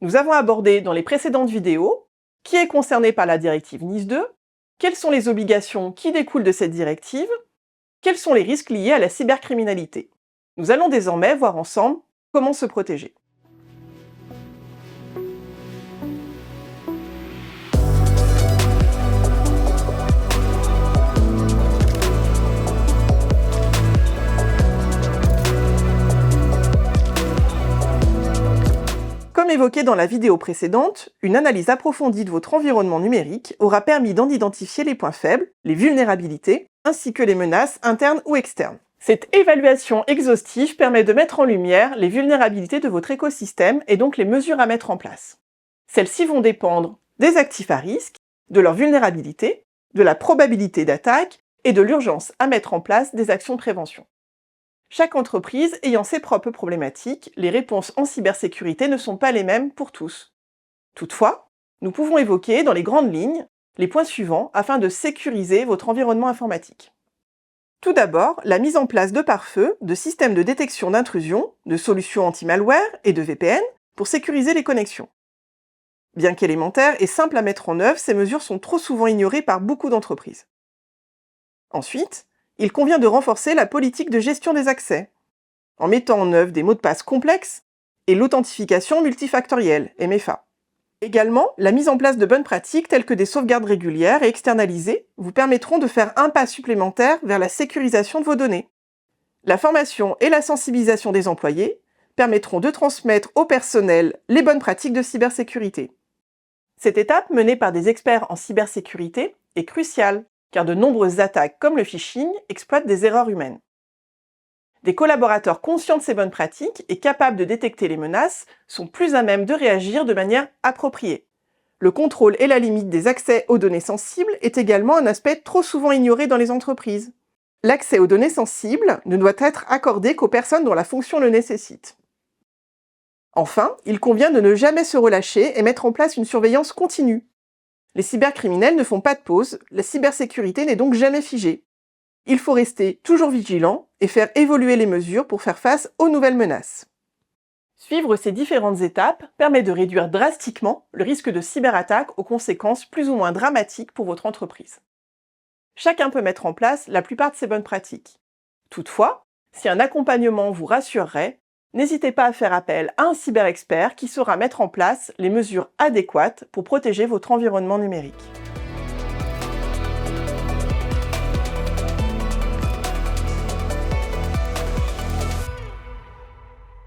Nous avons abordé dans les précédentes vidéos qui est concerné par la directive NIS 2, quelles sont les obligations qui découlent de cette directive, quels sont les risques liés à la cybercriminalité. Nous allons désormais voir ensemble comment se protéger. Comme évoqué dans la vidéo précédente, une analyse approfondie de votre environnement numérique aura permis d'en identifier les points faibles, les vulnérabilités, ainsi que les menaces internes ou externes. Cette évaluation exhaustive permet de mettre en lumière les vulnérabilités de votre écosystème et donc les mesures à mettre en place. Celles-ci vont dépendre des actifs à risque, de leur vulnérabilité, de la probabilité d'attaque et de l'urgence à mettre en place des actions de prévention. Chaque entreprise ayant ses propres problématiques, les réponses en cybersécurité ne sont pas les mêmes pour tous. Toutefois, nous pouvons évoquer dans les grandes lignes les points suivants afin de sécuriser votre environnement informatique. Tout d'abord, la mise en place de pare-feu, de systèmes de détection d'intrusion, de solutions anti-malware et de VPN pour sécuriser les connexions. Bien qu'élémentaires et simples à mettre en œuvre, ces mesures sont trop souvent ignorées par beaucoup d'entreprises. Ensuite, il convient de renforcer la politique de gestion des accès, en mettant en œuvre des mots de passe complexes et l'authentification multifactorielle, MFA. Également, la mise en place de bonnes pratiques telles que des sauvegardes régulières et externalisées vous permettront de faire un pas supplémentaire vers la sécurisation de vos données. La formation et la sensibilisation des employés permettront de transmettre au personnel les bonnes pratiques de cybersécurité. Cette étape, menée par des experts en cybersécurité, est cruciale, car de nombreuses attaques comme le phishing exploitent des erreurs humaines. Des collaborateurs conscients de ces bonnes pratiques et capables de détecter les menaces sont plus à même de réagir de manière appropriée. Le contrôle et la limite des accès aux données sensibles est également un aspect trop souvent ignoré dans les entreprises. L'accès aux données sensibles ne doit être accordé qu'aux personnes dont la fonction le nécessite. Enfin, il convient de ne jamais se relâcher et mettre en place une surveillance continue. Les cybercriminels ne font pas de pause, la cybersécurité n'est donc jamais figée. Il faut rester toujours vigilant et faire évoluer les mesures pour faire face aux nouvelles menaces. Suivre ces différentes étapes permet de réduire drastiquement le risque de cyberattaque aux conséquences plus ou moins dramatiques pour votre entreprise. Chacun peut mettre en place la plupart de ces bonnes pratiques. Toutefois, si un accompagnement vous rassurerait, n'hésitez pas à faire appel à un cyberexpert qui saura mettre en place les mesures adéquates pour protéger votre environnement numérique.